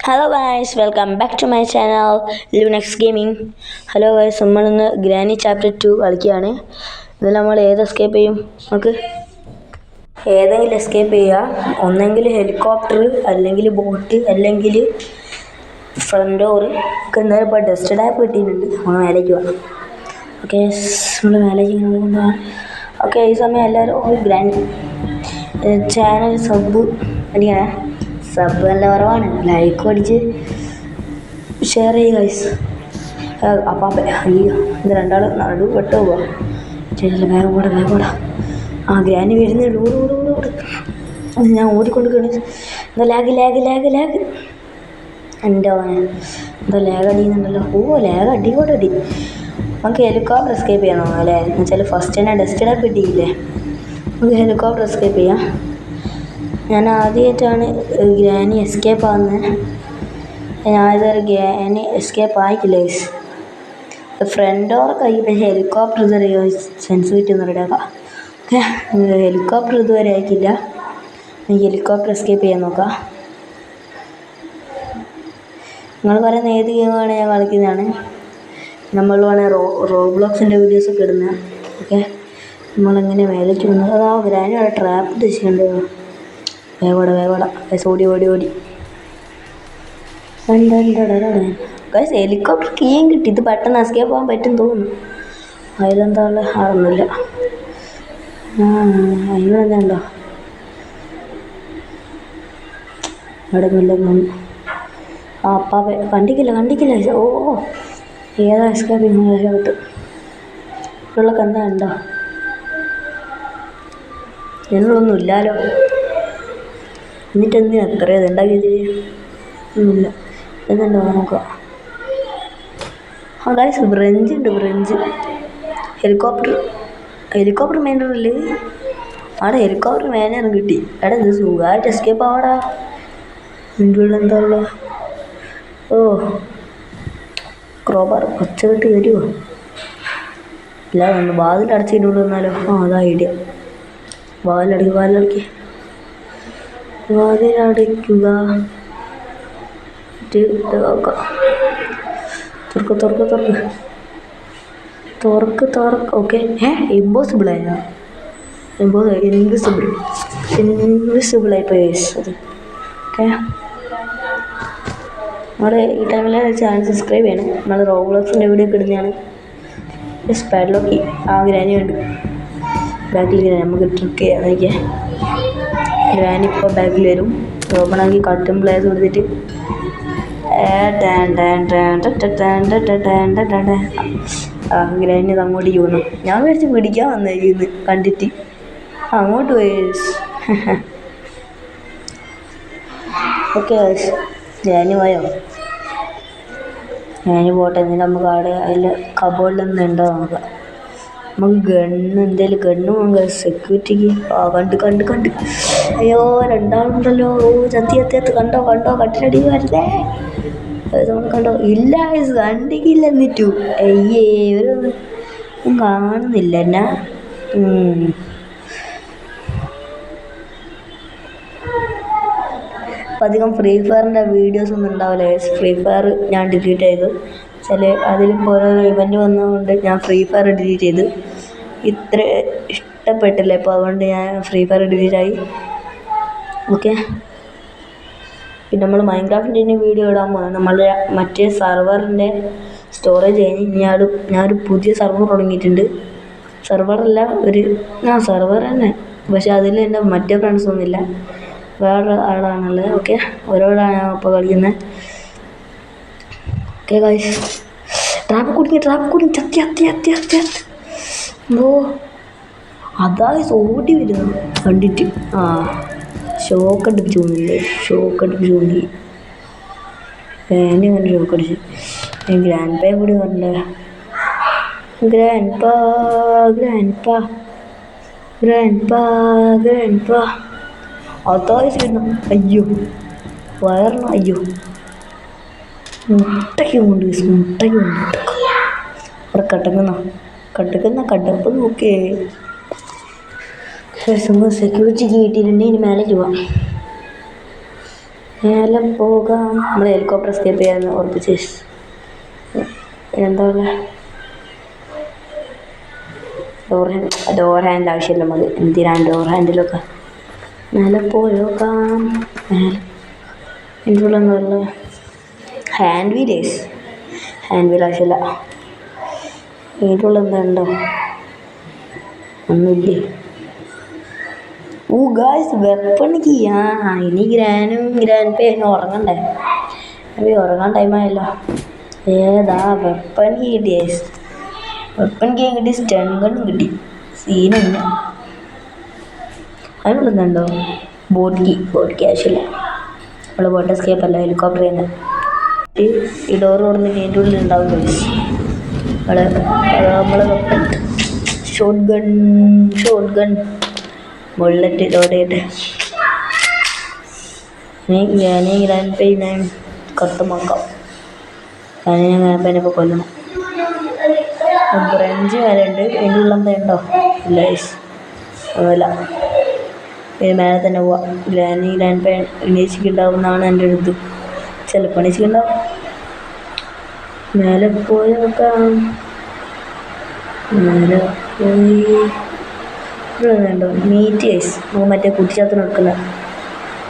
Hello guys, welcome back to my channel Lunex gaming. Hello guys, നമ്മളിന്ന് Granny chapter 2 കളിക്കുകയാണ്. ഇതിൽ നമ്മൾ ഏത് എസ്കേപ്പ് ചെയ്യും? നമുക്ക് ഏതെങ്കിലും എസ്കേപ്പ് ചെയ്യുക. ഒന്നെങ്കിൽ ഹെലികോപ്റ്റർ, അല്ലെങ്കിൽ ബോട്ട്, അല്ലെങ്കിൽ ഫ്രണ്ട് ഡോർ. നമുക്ക് എന്തായാലും ഇപ്പോൾ ഡസ്റ്റ് ടാപ്പ് കിട്ടിയിട്ടുണ്ട്. നമ്മൾ മേലേക്ക് പോകാം. ഓക്കെ, നമ്മൾ മേലേക്ക് കൊണ്ടുപോകാം. ഓക്കെ, ഈ സമയം എല്ലാവരും ഗ്രാനി ചാനൽ സബ് അടിക്കണേ. സബ് നല്ല കുറവാണ്. ലൈക്ക് അടിച്ച് ഷെയർ ചെയ്യുക ഗൈസ്. അപ്പം അയ്യോ, ഇത് രണ്ടാൾ നടു പെട്ട് പോവാ. ചേച്ചി വേഗം കൂടെ. ആ ഗ്രാനി വരുന്നുണ്ട്. ഓട്. ഞാൻ ഓടിക്കൊണ്ടിരിക്കുകയാണ്. എന്താ ലാഗ് എൻ്റെ എന്താ ലാഗ് അടിയുന്നുണ്ടല്ലോ. ലാഗ് അടി. നമുക്ക് ഹെലികോപ്റ്റർ എസ്കേപ്പ് ചെയ്യാൻ തോന്നുന്നു അല്ലേ? എന്ന് വെച്ചാൽ ഫസ്റ്റ് തന്നെ ഡസ്റ്റ് ടാപ്പ് കിട്ടിയില്ലേ. നമുക്ക് ഹെലികോപ്റ്റർ എസ്കേപ്പ് ചെയ്യാം. ഞാൻ ആദ്യമായിട്ടാണ് ഗ്രാനി എസ്കേപ്പ് ആകുന്നത്. ഞാനിതൊരു ഗ്രാനി എസ്കേപ്പ് ആയിട്ടില്ല ഗൈസ്. ഫ്രണ്ട് ഡോർ കഴിയുമ്പോൾ ഹെലികോപ്റ്റർ ഇതുവരെ സെൻസിറ്റിവിറ്റി ഒന്ന് റെഡിയാക്കാം. ഓക്കെ, ഹെലികോപ്റ്റർ ഇതുവരെ ആയിട്ടില്ല. ഹെലികോപ്റ്റർ എസ്കേപ്പ് ചെയ്യാൻ നോക്കാം. നിങ്ങൾ പറയുന്ന ഏത് ഗെയിമാണ് ഞാൻ കളിക്കുന്നതാണ്. നമ്മൾ വേണേൽ റോബ്ലോക്സിൻ്റെ വീഡിയോസൊക്കെ ഇടുന്നത്. ഓക്കെ, നമ്മളെങ്ങനെ മേലേക്ക് വന്നത്. അതാ ഗ്രാനി അവിടെ ട്രാപ്പ് ഉദ്ദേശിക്കുന്നുണ്ട്. വേഗോട ഓടി ഗൈസ്, ഹെലികോപ്റ്റർ കീയും കിട്ടി. ഇത് പെട്ടെന്ന് എസ്കേപ്പ് പോകാൻ പറ്റും തോന്നുന്നു. അതിലെന്താ ഉള്ളത്? ആളൊന്നുമില്ല. അതിനെന്താ ഉണ്ടോ? അവിടെ അപ്പാ കണ്ടിക്കില്ല. ഓ ഏതാ എസ്കേപ്പിങ് കിട്ടും. ഇവിടെയുള്ളൊക്കെ എന്താ ഉണ്ടോ? ഞങ്ങളൊന്നും ഇല്ലല്ലോ. എന്നിട്ട് എന്തിനാ എത്രയത് ഉണ്ടാക്കിയത്? ഒന്നുമില്ല. എന്നുണ്ടോ നോക്കാം. ഗൈസ്, ബ്രഞ്ച് ഹെലികോപ്റ്റർ മാനേജറില്ലേ? അവിടെ ഹെലികോപ്റ്റർ മാനേജറും കിട്ടി. ഇത് സുഖമായിട്ട് എസ്കേപ്പ് ആവാടാ. എൻ്റെ ഉള്ളിൽ എന്താ ഉള്ളത്? ക്രോബാർ ഒച്ച കെട്ടി വരുമോ? ഇല്ല, ഒന്ന് വാതിലടച്ചിട്ട് വന്നാലോ? അതാ ഐഡിയ. വാതിലടയ്ക്കുക. തുറക്ക്. ഓക്കെ, ഇമ്പോസിബിൾ ആയോ? ഇൻവിസിബിൾ ആയിപ്പോയി അത്. ഓക്കെ, നമ്മുടെ ഈ ടൈമിൽ ചാനൽ സബ്സ്ക്രൈബ് ചെയ്യണം. നമ്മൾ റോബ്ലോക്സിൻ്റെ വീഡിയോ ഒക്കെ ഇടുന്നതാണ്. സ്പാഡിലോക്കി ഗ്രാനി ഉണ്ട്. ബാക്കിൽ നമുക്ക് ട്രിക്ക് ചെയ്യാൻ നോക്കിയാൽ ഗ്രാനി ഇപ്പോൾ ബാക്കിൽ വരും. ഓപ്പൺ ആക്കി കട്ടും പ്ലേസ് കൊടുത്തിട്ട് ഗ്രാനി അങ്ങോട്ട് ചെയ്യുന്നു. ഞാൻ വിചാരിച്ച് പിടിക്കാൻ വന്നേക്കുന്നു കണ്ടിട്ട്. അങ്ങോട്ട് പോയി. ഓക്കെ, ഗ്രാനി പോയോ? ഗ്രാനി പോട്ടെ. എന്നിട്ട് നമുക്ക് അവിടെ അതിൽ കബോർഡിലൊന്നും ഉണ്ടോ നോക്കാം. നമുക്ക് എന്തെങ്കിലും ഗണ്ണ് വാങ്ങുക സെക്യൂരിറ്റിക്ക്. കണ്ട് അയ്യോ, രണ്ടാളുണ്ടല്ലോ. ചത്തി കണ്ടോ കട്ടിലടി വരുന്നേ. കണ്ടോ? ഇല്ല കണ്ടിക്കില്ല. എന്നിട്ടു അയ്യേ, ഇവരൊന്നും കാണുന്നില്ല എന്നാ. അപ്പം അധികം ഫ്രീ ഫയറിൻ്റെ വീഡിയോസ് ഒന്നും ഉണ്ടാവില്ല. ഫ്രീ ഫയർ ഞാൻ ഡിലീറ്റ് ചെയ്തു. അതിലിപ്പോൾ ഓരോ ഇവൻ്റ് വന്നതുകൊണ്ട് ഞാൻ ഫ്രീ ഫയർ ഡിലീറ്റ് ചെയ്തു. ഇത്ര ഇഷ്ടപ്പെട്ടില്ല ഇപ്പോൾ, അതുകൊണ്ട് ഞാൻ ഫ്രീ ഫയർ ഡിലീറ്റ് ആയി. ഓക്കെ, പിന്നെ നമ്മൾ മൈൻക്രാഫ്റ്റിൻ്റെ വീഡിയോ ഇടാൻ പോകുന്നത് നമ്മളുടെ മറ്റേ സർവറിൻ്റെ സ്റ്റോറേജ് കഴിഞ്ഞ് ഞാനൊരു പുതിയ സർവർ തുടങ്ങിയിട്ടുണ്ട്. സർവറല്ല, സർവർ തന്നെ. പക്ഷെ അതിൽ എൻ്റെ മറ്റേ ഫ്രണ്ട്സൊന്നുമില്ല, വേറെ ആളാണുള്ളത്. ഓക്കെ, ഓരോടാണ് ഞാൻ ഇപ്പോൾ കളിക്കുന്നത്. ഓക്കെ ഗൈസ്, ട്രാപ്പ് കുടുങ്ങി ചത്തി. അതാ ഓടി വരുന്നു കണ്ടിട്ട്. ഷോക്ക് അടുപ്പിച്ച് തോന്നി. കണ്ട് ഷോക്ക് അടിച്ച്. ഗ്രാൻഡ് പേ കൂടി വരണ്ടേ? ഗ്രാൻഡ് പാ അതായിരുന്നു. അയ്യോ, വയറിന് അയ്യോ. മുട്ടയ്ക്ക് കൊണ്ട് അവിടെ കട്ടക്കുന്ന കടപ്പ് നോക്കേ. സെക്യൂരിറ്റിക്ക് കിട്ടിയിട്ടുണ്ടെങ്കിൽ ഇനി മേലേക്ക് പോവാം. മേലെ പോകാം. നമ്മൾ ഹെലികോപ്റ്റർ എസ്കേപ്പ് ചെയ്യാമെന്ന് ഉറപ്പിച്ച്. എന്താ ഡോർ ഹാൻഡിൽ ആവശ്യമില്ല നമുക്ക്. എന്തിനാണ് ഡോർ ഹാൻഡിലൊക്കെ? മേലെ പോയോക്കാം. മേലെ എന്തുള്ള ഹാൻഡ് വീലേഴ്സ്. ഹാൻഡ് വീൽ ആവശ്യമില്ല. ഇതിലുള്ള എന്താ ഉണ്ടോ? ഒന്നുമില്ലേ? Guys weapon key. ഇനി ഗ്രാൻഡ് പേ ഉറങ്ങണ്ടേ? അപ്പൊ ഉറങ്ങാൻ ടൈമായല്ലോ. ഏതാ വെപ്പൺ കീ കിട്ടിയേ? വെപ്പൺ കീ കിട്ടി, സ്റ്റൺ ഗണ്ണും കിട്ടി. സീനൊന്നും അതിനുള്ളതുണ്ടോ? ബോട്ട് കീ ആവശ്യമില്ല. നമ്മൾ ബോട്ട് എസ്കേപ്പ് അല്ല, ഹെലികോപ്റ്റർ ചെയ്യുന്നത്. ഈ ഡോർ തുറന്നിട്ട് അതിൻ്റെ ഉള്ളിൽ ഉണ്ടാവും ഗൈസ് നമ്മളെ weapon. Shot gun bullet load ചെയ്തിട്ട് ഞാൻ ഗ്രാൻഡ് പേ ഞാൻ കട്ടുമാക്കാം. ഞാൻ ഗ്രാൻഡ് പേനെ ഇപ്പോൾ കൊല്ലണം. ബ്രഞ്ച് മേലെ ഉണ്ട്. അതിൻ്റെ ഉള്ളിൽ എന്താ ഉണ്ടോ? ഇല്ല ഒന്നുമില്ല. മേലെ തന്നെ പോവാം. ഗ്രാൻഡ് പേ അന്വേഷിക്കുന്നുണ്ടാവും എന്നാണ് എൻ്റെ അടുത്ത്. ചിലപ്പോൾ അന്വേഷിക്കുന്നുണ്ടാവും. മേലെ പോയി നോക്കാം. മേലെ പോയി ഉണ്ടോ? മീറ്റ് കേസ് നമുക്ക് മറ്റേ കുട്ടിച്ചാത്തന് കൊടുക്കുന്ന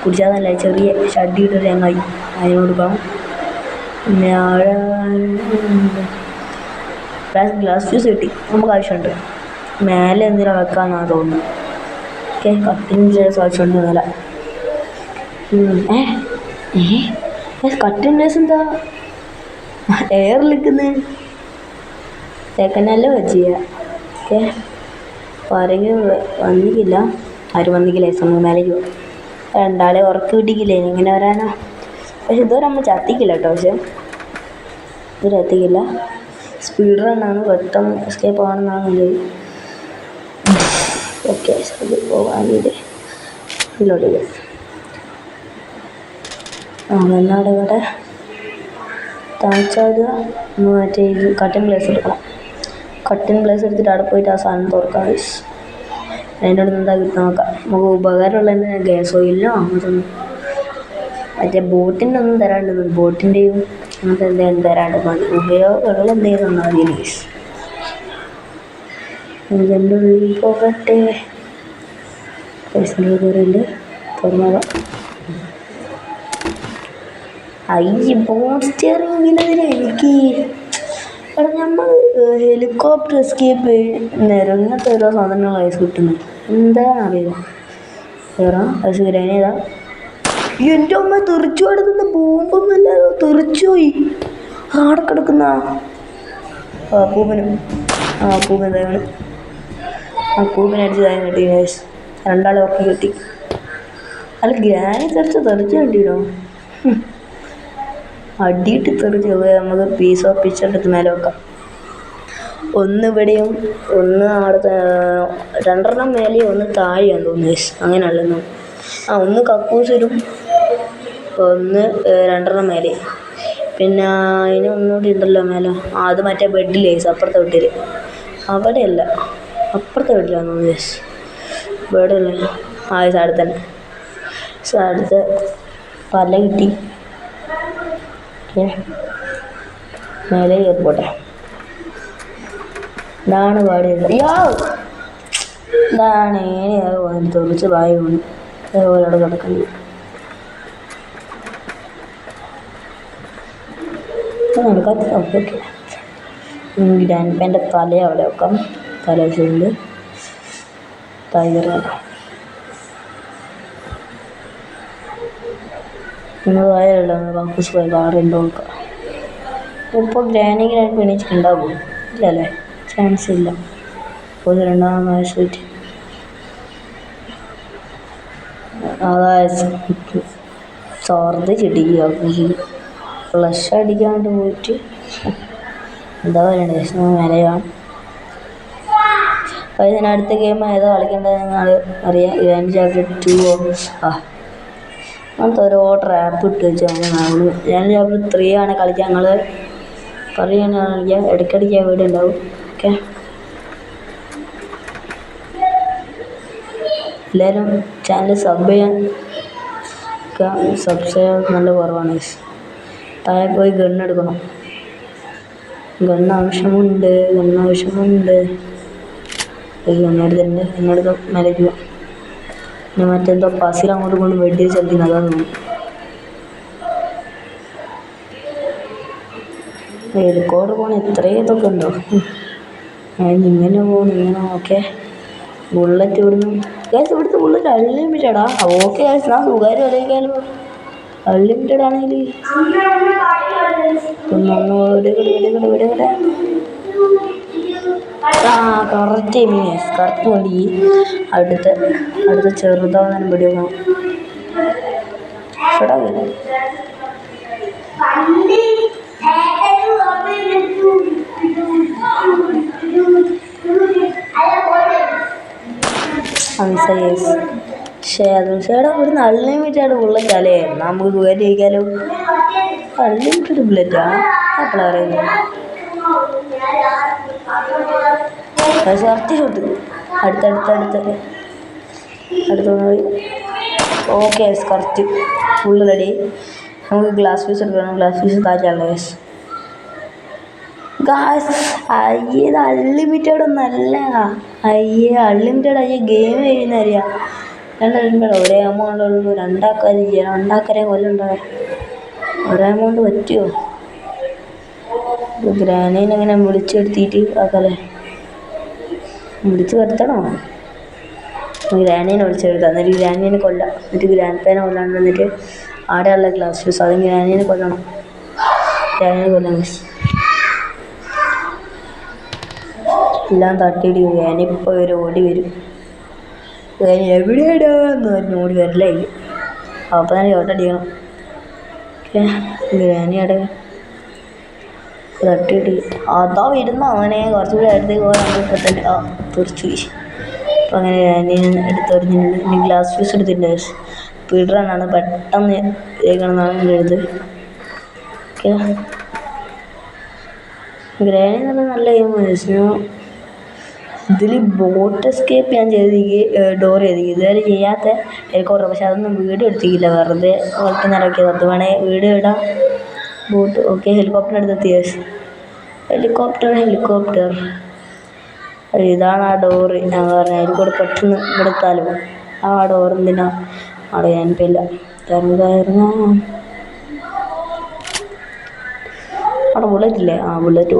കുട്ടിച്ചാത്തനല്ല, ചെറിയ ഷഡ്ഡി ഇട്ടൊരു ചങ്ങായി, അതിന് കൊടുക്കാം. പിന്നെ ഗ്ലാസ് ജ്യൂസ് കിട്ടി, നമുക്ക് ആവശ്യമുണ്ട്. മേലെ എന്തിനാ വെക്കാമെന്നാണ് തോന്നുന്നു. ഓക്കെ, കട്ടിങ് ഗ്ലാസ് ആവശ്യമുണ്ട് മേലെ. കട്ടിങ് ഗ്ലാസ് എന്താ എയറിൽ നിൽക്കുന്നത്? തേക്കനല്ലോ ചെയ്യാം. ഓക്കെ, ആരെങ്കിലും വന്നിക്കില്ല. ആരും വന്നിക്കില്ല. സമയം മേലേക്ക് പോകും. രണ്ടാളെ ഉറക്കി വിട്ടിക്കില്ലേ? ഇങ്ങനെ വരാനോ? പക്ഷെ ഇതുവരെ നമ്മൾ ചത്തിക്കില്ല കേട്ടോ. പക്ഷെ ഇതുവരെ എത്തിക്കില്ല. സ്പീഡ് റണ്ണാണ്, പെട്ടെന്ന് എസ്കേപ്പ് ആണെന്നാണ് എൻ്റെ. ഓക്കെ, പോകാനില്ലേ? ഇതിലോട്ട് പോകും. എന്നാടെ ഇവിടെ താഴ്ചാടുക. മറ്റേ ഇത് കട്ടിങ് ഗ്ലാസ് എടുക്കണം. കട്ടിങ് ഗ്ലാസ് എടുത്തിട്ട് അവിടെ പോയിട്ട് ആ സാധനം തുറക്കാം. അതിൻ്റെ അവിടെ എന്താ കിട്ടുന്ന നോക്കാം. നമുക്ക് ഉപകാരമുള്ള തന്നെ ഗ്യാസ് ഓയിലോ അതൊന്നും. മറ്റേ ബോട്ടിൻ്റെ ഒന്നും തരാണ്ട്, ബോട്ടിൻ്റെയും അങ്ങനത്തെ എന്തെങ്കിലും തരാണ്ട് മതി. ഉപയോഗമുള്ള എന്തെങ്കിലും തന്നാൽ മതി ഗൈസ്. ഇതിൻ്റെ ഉള്ളിൽ പോകട്ടെ. പൈസൻ്റെ കയറിയുണ്ട്, തുറന്നോക്കാം. ബോൺസ്റ്ററിങ്ങിനെതിരെ എനിക്ക് നമ്മൾ ഹെലികോപ്റ്റർ എസ്കേപ്പ് നേരം ഇങ്ങനത്തെ ഓരോ സാധനങ്ങൾ ഐസ് കിട്ടുന്നത് എന്താണെന്ന് അറിയില്ല. വേറെ ഐസ് ഗ്രാനേതാ? എൻ്റെ അമ്മ തെറിച്ചു കിടക്കുന്ന ബോംബൊന്നുമല്ലോ, തെറിച്ചുപോയി. ആടെ കിടക്കുന്ന പൂപ്പനും പൂപ്പൻ തേവണ്. പൂപ്പനടിച്ച് താൻ കിട്ടി ഗൈസ്. രണ്ടാളെ ഉറക്കി കിട്ടി. അല്ല ഗ്രാനി തെറിച്ച് കണ്ടിട്ടോ. അടിയിട്ട് തെറിച്ച് നമുക്ക് പീസ് ഓഫ് പിച്ചെടുത്ത് മേലെ വെക്കാം. ഒന്ന് ഇവിടെയും ഒന്ന് അവിടുത്തെ, രണ്ടെണ്ണം മേലെയും ഒന്ന് താഴെയാന്ന് തോന്നുന്നു ഗൈസ്. അങ്ങനെയല്ലെന്നോ? ഒന്ന് കക്കൂസിലും ഒന്ന് രണ്ടെണ്ണം മേലെ. പിന്നെ അതിന് ഒന്നുകൂടി ഉണ്ടല്ലോ മേലെ. അത് മറ്റേ ബെഡിൽ ഗൈസ്, അപ്പുറത്തെ വീട്ടിൽ. അവിടെയല്ല, അപ്പുറത്തെ വീട്ടിലാന്ന് തോന്നുന്നു ഗൈസ്. ബെഡല്ല സൈഡിൽ തന്നെ. സൈഡിലത്തെ പല കിട്ടി. മേലെ കയറിപ്പോട്ടെ. ഇതാണ് പാടിയത്. ഇതാണ് തെറിച്ച് വായി വീണ് അതേപോലെ അവിടെ കിടക്കുന്നത്. നടക്കാത്ത ഓക്കെ. ഗ്രാൻഡ് പേൻ്റെ തല അവിടെ വെക്കാം. തല വെച്ചിട്ടുണ്ട്. ടൈഗർ നമ്മൾ വായല്ലോ കക്കൂസ് പോയി കാറുണ്ടോ നോക്കാം. ഇപ്പോൾ ഗ്രാൻഡ് എണീച്ചിട്ടുണ്ടാകുമോ? ഇല്ലല്ലേ, ചാൻസ് ഇല്ല. ഒരു രണ്ടാം വയസ്സായിട്ട് ഛർദ്ദിച്ചിട്ടിരിക്കുക കക്കൂസിൽ. ഫ്ലഷ് അടിക്കാണ്ട് പോയിട്ട് എന്താ പറയണ്ടേ, മേലെയാണ്. അപ്പോൾ ഇതിന് അടുത്ത ഗെയിം ഏതാ കളിക്കേണ്ടതെന്ന് അറിയാം. ഗ്രാൻഡ് ചാപ്റ്റർ 2 അങ്ങനത്തെ ഓരോ ട്രാപ്പ് ഇട്ട് വെച്ചാൽ ഗ്രാൻഡ് ചാപ്റ്റർ 3 ആണ് കളിക്കാൻ. ഞങ്ങൾ പറയുകയാണ് കളിക്കുക. ഇടയ്ക്കിടയ്ക്ക് വീട് ഉണ്ടാവും. ഓക്കെ, എല്ലാവരും ചാനൽ സബ് ചെയ്യാൻ സബ്സ്ക്രൈബ് നല്ല കുറവാണ്. താഴെ പോയി ഗണ്ണെടുക്കണം. ഗണ്ണാവശ്യമുണ്ട്. എന്നെടുത്ത് മേലേക്ക് പിന്നെ മറ്റെന്തോ പസിൽ അങ്ങോട്ട് കൊണ്ട് വെടി ചലിക്കുന്നത് അതാ തോന്നുന്നു. ഹെലിക്കോപ്റ്റർ പോകണം ഇത്രയും ഇതൊക്കെ ഉണ്ടോ? ഇങ്ങനെ പോകണം. ഓക്കെ ബുള്ളറ്റ് ഇവിടുത്തെ ബുള്ളറ്റ് അൺലിമിറ്റഡാ? ഓക്കെ ഞാൻ സുഖമായിട്ട് അറിയിക്കാലോ. അൺലിമിറ്റഡ് ആണെങ്കിൽ കറക്റ്റ് മീൻസ് കറക്റ്റ് വണ്ടി. അടുത്ത ചെറുതാവുന്നതിനും വെടിവെക്കണം. ഇവിടുന്ന് അൺലിമിറ്റഡ് ബുള്ളറ്റാലേ? നമുക്ക് സുഖമായിട്ട് ജയിക്കാലോ. അൺലിമിറ്റഡ് ബുള്ളറ്റാ അപ്പോഴാ പറയുന്നത്. Correct shot. അടുത്ത ഓക്കെ കറക്റ്റ് ഫുള്ള് റെഡി. നമുക്ക് ഗ്ലാസ് പീസ് എടുക്കണം. ഗ്ലാസ് പീസ് താറ്റാണല്ലോ ഇത് അൺലിമിറ്റഡ് ഒന്നല്ല. അൺലിമിറ്റഡ് ഗെയിം ചെയ്യുന്നറിയാം. ഒരേ എമൗണ്ട് ഉള്ളൂ. രണ്ടാക്കരെ കൊല്ലുണ്ടാവും. ഒരേ എമൗണ്ട് പറ്റുമോ? ഗ്രാനീനെ എങ്ങനെ വിളിച്ചെടുത്തിട്ട് ആക്കല്ലേ? വിളിച്ച് വരുത്തണോ? ഗ്രാനീനെ വിളിച്ചെടുക്കാം. എന്നിട്ട് ഗ്രാനീനെ കൊല്ലാം. എന്നിട്ട് ഗ്രാൻഡ് പേനെ കൊല്ലാണ്ട് വന്നിട്ട് ആടെയുള്ള ഗ്ലാസ് പീസ് അത് ഗ്രാനീനെ കൊല്ലണം. എല്ലാം തട്ടിയിട്ട് ഗ്രാനിപ്പോൾ ഒരു ഓടി വരും. ഗ്രാനി എവിടെയാടാന്ന് പറഞ്ഞ് ഓടി വരില്ലായിരിക്കും. അപ്പം തന്നെ ചോട്ടടിക്കണം. ഓക്കെ ഗ്രാനിയുടെ തട്ടിയിട്ട് അതാ വരുന്ന അങ്ങനെ കുറച്ചുകൂടി അടുത്തേക്ക് പോകാൻ ഇപ്പം തന്നെ തെറിച്ചു. അപ്പം അങ്ങനെ ഗ്രാനീനെ എടുത്തെറിഞ്ഞിട്ടുണ്ട്. ഇനി ഗ്ലാസ് പീസ് എടുത്തിട്ടുണ്ട്. സ്പീഡ് റണ്ണാണ്. പെട്ടെന്ന് കേൾക്കണം എന്നാണ് എൻ്റെ എഴുത്. ഓക്കെ ഗ്രാനി എന്ന് പറഞ്ഞാൽ നല്ല ഗെയിം. ഇതിൽ ബോട്ട് എസ്കേപ്പ് ഞാൻ ഡോർ ചെയ്തിരിക്കും. ഇതുവരെ ചെയ്യാത്ത ഹെലികോപ്റ്റർ. പക്ഷെ അതൊന്നും വീഡിയോ എടുത്തിട്ടില്ല. വെറുതെ വളർത്തുന്നവരൊക്കെയത്. അത് വേണേൽ വീഡിയോ ഇടാം. ബോട്ട് ഓക്കെ ഹെലികോപ്റ്റർ എടുത്തെത്തിയ ഹെലികോപ്റ്റർ ഇതാണ് ആ ഡോറ്. ഞാൻ പറഞ്ഞ അതിൽ കൂടെ പെട്ടെന്ന് ഇവിടെത്താലോ. ആ ഡോർ എന്തിനാ അവിടെ ഞാനിപ്പില്ല. അവിടെ ബുള്ളറ്റില്ലേ? ബുള്ളറ്റ്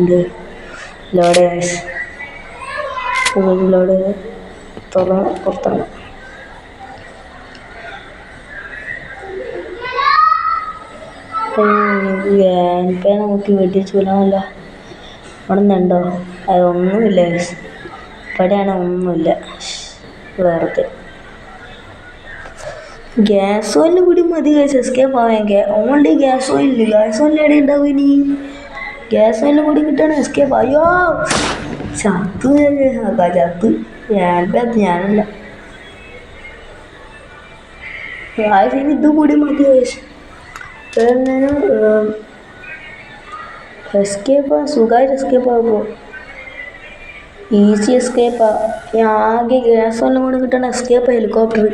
ഉണ്ട്. ലോഡ് പുറത്താണ്. പേന നോക്കി വെട്ടിച്ച് കൊല്ലാമല്ലോ. അവിടെ നിന്നുണ്ടോ? അതൊന്നുമില്ല. ഇവിടെയാണ് ഒന്നുമില്ല. വേറെ ഗ്യാസ് ഓയിൽ കൂടി മതി എസ്കേപ്പ് ആവാൻ. ഓൺലി ഗ്യാസ് ഓയിൽ എവിടെ ഉണ്ടാവും ഇനി? ഗ്യാസ് ഓയിൽ കൂടി കിട്ടണം എസ്കേപ്പ്. അയ്യോ ചത്ത് ഞാനല്ല. ഇത് കൂടി മതി. എസ്കേപ്പാ സുഖമായിട്ട് എസ്കേപ്പാകുമ്പോൾ ഈസി എസ്കേപ്പാ. ആകെ ഗ്യാസ് എല്ലാം കൂടി കിട്ടണം എസ്കേപ്പാ ഹെലികോപ്റ്റർ.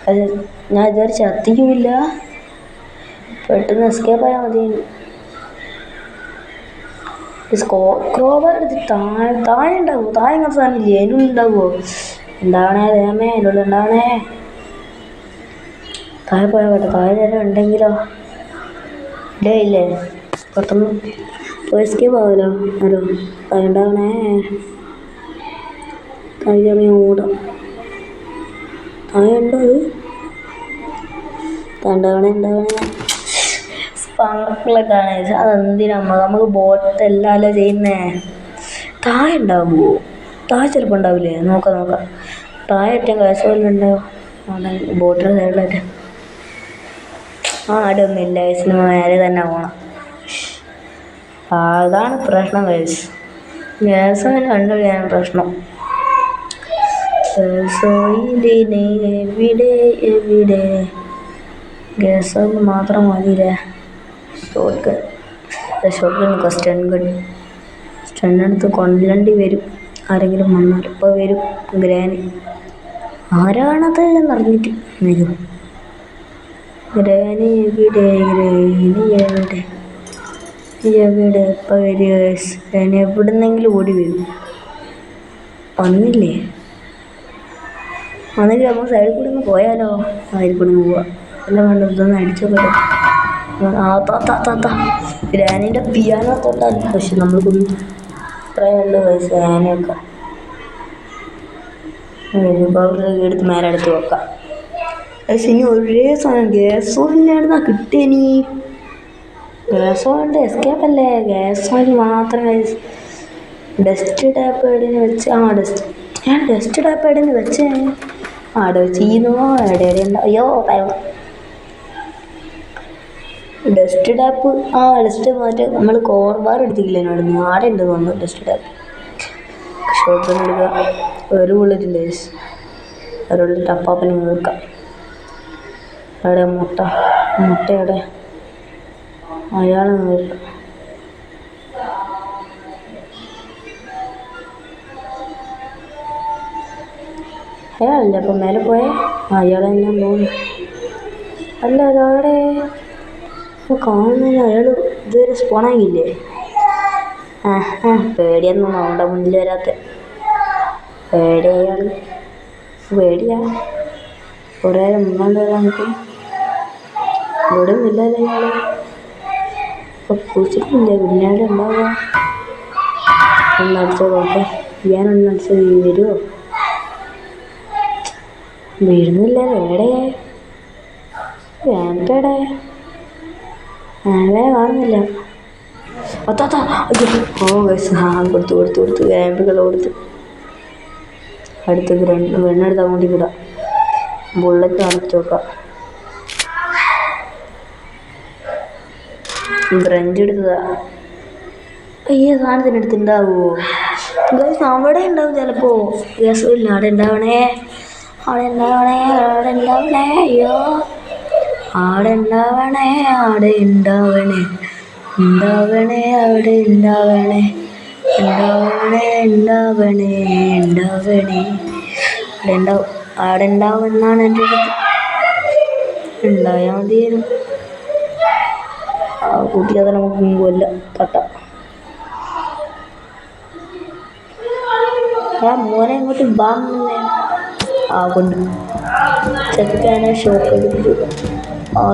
അത് ഞാൻ ഇതുവരെ ചത്തിക്കുമില്ല. പെട്ടെന്ന് എസ്കേപ്പായാൽ മതി. ക്രോബർ എടുത്ത് താഴെ ഉണ്ടാവുമോ? താഴെ ഇങ്ങനെ സാധനമില്ലേ? അതിനുള്ളിൽ ഉണ്ടാവുമോ? ഉണ്ടാവണേ ദേമേ അതിനുള്ളിൽ ഉണ്ടാവണേ. താഴെ പോയാൽ പറ്റും. താഴെ നേരം ഉണ്ടെങ്കിലോ ഇല്ലേ പെട്ടെന്ന് പോയി എസ്കേപ്പ് ആവുമല്ലോ. ഹലോ ഉണ്ടാവണേ. താഴെ ഓടാം. താഴെ ഉണ്ടോ? ഉണ്ടാവണേ സ്പാർക്കിളൊക്കെ ആണ്. അതെന്തിനാ നമുക്ക് ബോട്ട് എല്ലാമല്ലോ ചെയ്യുന്നേ. താഴെ ഉണ്ടാവുമോ? താഴെ ചിലപ്പോൾ ഉണ്ടാവില്ലേ? നോക്കാം. താഴെ ഏറ്റവും കാശുപോലുണ്ടാവും. ബോട്ടിൻ്റെ സൈഡിലായിട്ട് അവിടെ ഒന്നുമില്ല. സിനിമ നേരെ തന്നെ പോകണം. അതാണ് പ്രശ്നം. ഗ്യാസ് അങ്ങനെ കണ്ടുപിടിക്കാണ് പ്രശ്നം. എവിടെ ഗ്യാസ് മാത്രം മതിയില്ലേ? ഷോട്ട് ഗൺ സ്റ്റൺ എടുത്ത് കൊല്ലേണ്ടി വരും. ആരെങ്കിലും വന്നാൽ ഇപ്പോൾ വരും ഗ്രാനി. ആരാണത് എന്നറിഞ്ഞിട്ട് വരും. ഗ്രാനി എവിടെ, ഗ്രാനി എവിടെ, എവിടെ എപ്പോൾ വരിക? ഗ്രാനി എവിടുന്നെങ്കിലും ഓടി വരും. വന്നില്ലേ? വന്നിട്ട് നമുക്ക് സൈഡിൽ കൂടി ഒന്ന് പോയാലോ? സൈഡിൽ കൂടി പോവാം. എല്ലാം വേണ്ട, ഇതൊന്ന് അടിച്ചോട്ടെ. ഗ്രാനീൻ്റെ പിയാനോ തൊട്ടാൽ പക്ഷെ നമ്മൾക്കൊന്നും ഇത്രയുണ്ട് ഗ്രാനിയൊക്കെ എടുത്ത് മേലെ എടുത്ത് വെക്കാം. പക്ഷെ ഇനി ഒരേ സാധനം ഗ്യാസ് ഓയിലിനായിരുന്നാ കിട്ടിയനി. ഗ്യാസ് ഓയിലിൻ്റെ എസ്കേപ്പ് അല്ലേ? ഗ്യാസ് ഓയിൽ മാത്രം ഡസ്റ്റ് ടാപ്പ് എവിടെയെന്ന് വെച്ച് ഞാൻ ഡസ്റ്റ് ടാപ്പ് എവിടെയെന്ന് വെച്ചേ അവിടെ വെച്ച് ചെയ്യുന്നു. എവിടെ ഉണ്ടോ? അയ്യോ ഡസ്റ്റ് ടാപ്പ് ഡസ്റ്റ് മാറ്റി നമ്മൾ കോർബാർ എടുത്തിട്ടില്ല. അവിടെ നിന്ന് ആടെ ഉണ്ട് തോന്നുന്നു ഡസ്റ്റ് ടാപ്പ്. ഷോട്ട് എടുക്കുക. ഒരു ബുള്ളറ്റിൻ്റെ അവരോട് ടപ്പാപ്പനെ നോക്കാം. അവിടെ മുട്ട എവിടെ? അയാളെ നോക്കാം. അയാളല്ലേ അപ്പം മേലെ പോയേ? അയാളെ തന്നെ പോകുന്നു. അല്ല ഒരാടെ കാണുന്നതിന് അയാൾ ഇതുവരെ സ്പോണാകില്ലേ? പേടിയൊന്നും അവിടെ മുന്നിൽ വരാത്ത പേടി. അയാൾ പേടിയാ. കുറേ മുന്നോട്ട് വരാൻ നിൽക്കും. ഇവിടെ ഇല്ലല്ലോ അയാൾ. ഇപ്പം കുറിച്ചിട്ടില്ല. പിന്നാടെ ഉണ്ടാവുക. ഒന്നടിച്ചോ നോട്ടെ. ഞാനൊന്നടിച്ച് വരുമോ? വീഴുന്നില്ല. എവിടെ വേണ്ടടെ? വേറെ കാണുന്നില്ല. കൊടുത്തു വേമ്പുകൾ കൊടുത്ത് അടുത്ത് വെണ്ണെടുത്ത് അങ്ങോട്ട് വിടാം. ബുള്ളറ്റ് കാണിച്ചു നോക്കാം. ബ്രഞ്ച് എടുത്തതാ. ഈ സാധനത്തിന് എടുത്തുണ്ടാവുമോ? അവിടെ ഉണ്ടാവും ചിലപ്പോ. ഗ്യാസും ഇല്ല. അവിടെ ഉണ്ടാവണേ. അയ്യോ അവിടെ ഉണ്ടാവണേ. അവിടെ ഉണ്ടാവണേ. അവിടെ ഉണ്ടാവും എന്നാണ് എൻ്റെ അടുത്ത്. ഉണ്ടായാൽ മതിയായിരുന്നു. കുട്ടിക്കത് നമുക്ക് മുമ്പല്ല കട്ട. മോനെ ഇങ്ങോട്ട് ബാന്നേ കൊണ്ട് ചെക്കാനെ ഷോക്ക് എടുത്തു.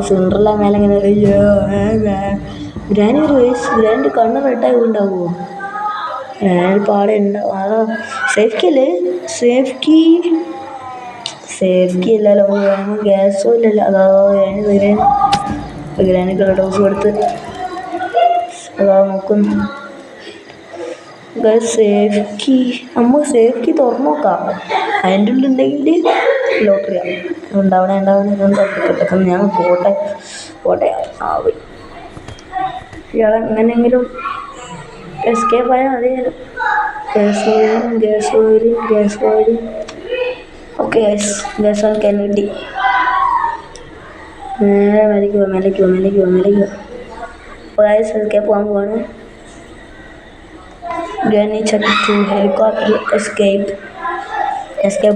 സിൻഡ്രല്ല മേലെ ഇങ്ങനെ ഗ്രാനി ഒരു വയസ്സ്. ഗ്രാൻഡ് കണ്ണ് റെഡായി ഉണ്ടാവുമോ? ഗ്രാൻഡ് പാടെ ഉണ്ടാവും. സേഫ്റ്റി അല്ലേ? സേഫ്റ്റി ഇല്ലല്ലോ. ഗ്യാസും ഇല്ലല്ലോ. അതാ ഗ്രാനിക്കുള്ള ഡോസ് കൊടുത്ത് അതാ നോക്കുന്നു. നമുക്ക് സേഫ്റ്റി തുറന്നു നോക്കാം. അതിൻ്റെ ഉള്ളിലുണ്ടെങ്കിൽ ലോട്ടറിയാണ്. ഉണ്ടാവണേ പെട്ടെന്ന് ഞാൻ പോട്ടെ ആവി. ഇയാളെ എങ്ങനെയെങ്കിലും എസ്കേപ്പ് ആയാൽ മതിയായിരുന്നു. Gas oil okay. Gas oil കയ്യിൽ കിട്ടി. നേരെ മേലേക്ക് എസ്കേപ്പ് പോകാൻ പോവാണ്. Granny Chapter 2 Helicopter Escape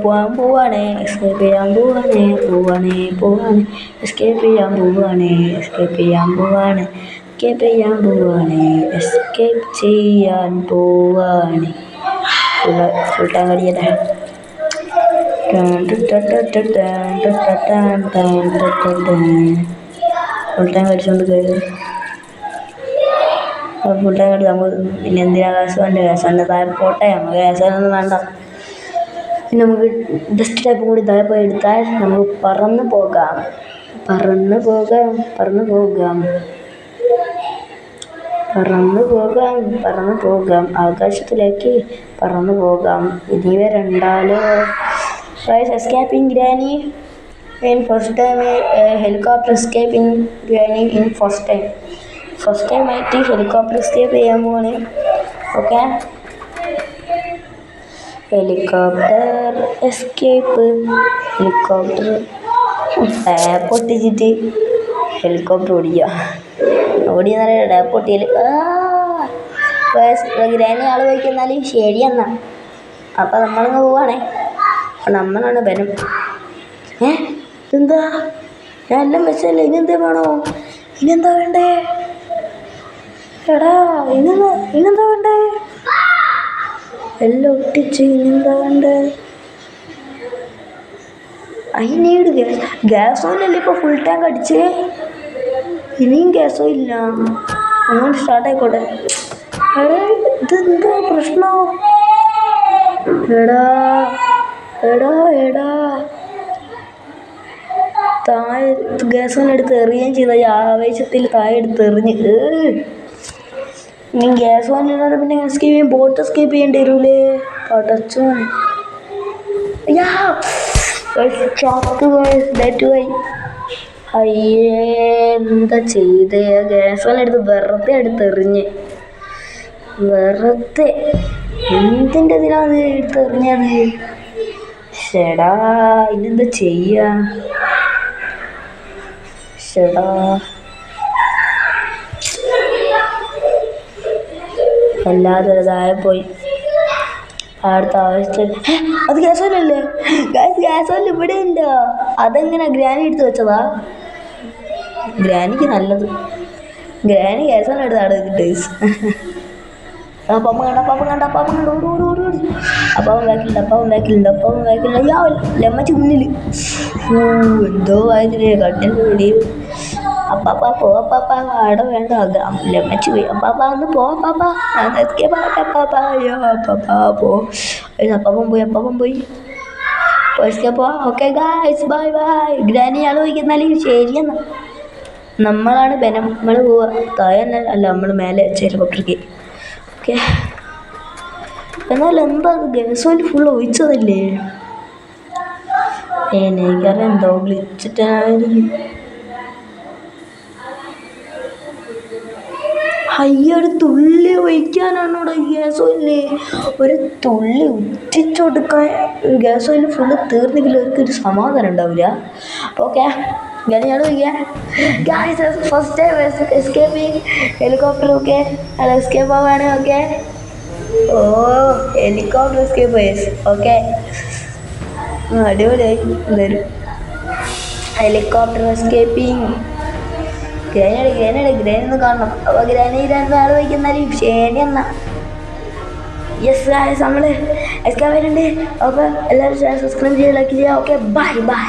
പോകാൻ പോവാണ്. എസ്കേപ്പ് ചെയ്യാൻ പോവാണ്. ഫുൾ ടൈം കടിയട്ടെ. ഫുൾ ടൈം കടിച്ചുകൊണ്ട് കയറി. ഫുൾ ടൈം കടി നമുക്ക് പിന്നെ എന്തിനാ ഗ്യാസ് താഴെ പോട്ടെ. നമുക്ക് ഗ്യാസൊന്നും വേണ്ട. പിന്നെ നമുക്ക് ഡസ്റ്റ് ടൈപ്പ് കൂടി താഴെ പോയി എടുത്താൽ നമുക്ക് പറന്ന് പോകാം. ആകാശത്തിലേക്ക് പറന്നു പോകാം. ഇനി വരണ്ടാലോ. Escaping Granny in first time. Helicopter escaping Granny in first time ആയിട്ട് ഹെലികോപ്റ്റർ എസ്കേപ്പ് ചെയ്യാൻ പോവാണ്. Okay, helicopter escape. ഹെലികോപ്റ്റർ പൊട്ടിച്ചിട്ട് ഹെലികോപ്റ്റർ ഓടിയെന്നറിയ ഡാപ്പ് പൊട്ടിയാൽ ഗ്രാനി ആൾ പോയിക്കെന്നാൽ ശരിയെന്നാ. അപ്പം നമ്മളിങ്ങ് പോവാണേ. നമ്മളാണ് ബനം. എന്താ ഞാൻ എല്ലാം വെച്ചല്ലേ, ഇനി എന്തേ വേണോ? ഇനെന്താ വേണ്ടേ? എടാ ഇനെന്താ വേണ്ടേ? എല്ലാം ഒട്ടിച്ച് ഇനെന്താ വേണ്ടേ? ഐ നീഡ് ഗ്യാസ് ഓയിലല്ലേ ഇപ്പോൾ ഫുൾ ടാങ്ക് അടിച്ച്. ഇനിയും ഗ്യാസ് ഓയിലില്ല. അങ്ങോട്ട് സ്റ്റാർട്ട് ആയിക്കോട്ടെ. ഇതെന്താ പ്രശ്നോ? എടാ എടാ എടാ താഴെ ഗ്യാസ് ഓയിൽ എടുത്ത് എറിയുകയും ചെയ്ത ആവേശത്തിൽ താഴെ എടുത്ത് എറിഞ്ഞ്. ഇനി ഗ്യാസ് ഓയിലില്ലാതെ പിന്നെ എസ്കേപ്പ് ചെയ്യും, ബോട്ട് എസ്കേപ്പ് ചെയ്യേണ്ടി വരൂലേ? പടച്ചോ. അയ്യേ എന്താ ചെയ്തേ? ഗ്യാസ് ഓയിൽ എടുത്ത് വെറുതെ എടുത്തെറിഞ്ഞ്. വെറുതെ എന്തിൻ്റെ ഇതിനാണ് എടുത്തെറിഞ്ഞത്? ഷെടാ ഇനെന്താ ചെയ്യാ? ഷെടാ എല്ലാവരും താഴെ പോയി. അടുത്ത ആവശ്യത്തിൽ അത് ഗ്യാസ് ഓയിലല്ലേ? ഗ്യാസ് ഓയിൽ ഇവിടെ ഉണ്ടോ? അതെങ്ങനെ ഗ്രാനി എടുത്ത് വെച്ചതാ? ഗ്രാനിക്ക് നല്ലത്. ഗ്രാനി ഗ്യാസ് ഓയിൽ എടുത്ത് അവിടെ ടേസ്. അപ്പം കണ്ട ബാക്കിലുണ്ട്. ലെമ്മച്ച് മുന്നിൽ എന്തോ ആയതിന് കട്ടിൻ്റെ വെളിയിൽ. അപ്പാപ്പ പോ, അപ്പാപ്പ അവിടെ വേണ്ട, ലെമ്മച്ച് പോയി. അപ്പാപ്പ ഒന്ന് പോ, അപ്പാപ്പ അയ്യോ അപ്പാപ്പ പോ. അപ്പാപ്പൻ പോയി. Okay guys, bye bye. Granny ആലോചിക്കുന്നാലും ശരിയെന്നാ. നമ്മളാണ് ബനം. നമ്മൾ പോവാ താഴെ അല്ല, നമ്മൾ മേലെ ഹെലികോപ്റ്റർക്ക്. ഓക്കെ, എന്നാൽ എന്താ ഗ്യാസ് ഓയിൽ ഫുൾ ഒഴിച്ചതല്ലേ? എനിക്കറിയാം എന്തോ വിളിച്ചിട്ടായിരുന്നു. ഒരു തുള്ളി ഒഴിക്കാനാണോടെ ഗ്യാസ് ഓയില്? ഒരു തുള്ളി ഉറ്റിച്ചെടുക്കാൻ ഗ്യാസ് ഓയിൽ ഫുള്ള് തീർന്നെങ്കിൽ അവർക്കൊരു സമാധാനം ഉണ്ടാവില്ല. ഓക്കെ, ഞാൻ ഫസ്റ്റ് ടൈം എസ്കേപ്പിങ് ഹെലികോപ്റ്റർ. ഓക്കെ, അല്ല എസ്കേപ്പ് ആവാണ്. ഓക്കെ, ഓ ഹെലികോപ്റ്റർ എസ്കേപ്പ്. ഓക്കെ, അടിപൊളിയായി. എന്തായാലും ഹെലികോപ്റ്റർ എസ്കേപ്പിങ്. ഗ്രാനി ഒന്ന് കാണണം. അപ്പോൾ ഗ്രാനി രണ്ടാൾ വയ്ക്കുന്നാലും ശരി എന്നാ. യെസ് ഗായ്സ്, നമ്മൾ എസ്കേപ്പ് ആയിട്ടുണ്ട്. അപ്പോൾ എല്ലാവരും സബ്സ്ക്രൈബ് ചെയ്ത് ലൈക്ക് ചെയ്യുക. Okay, bye bye.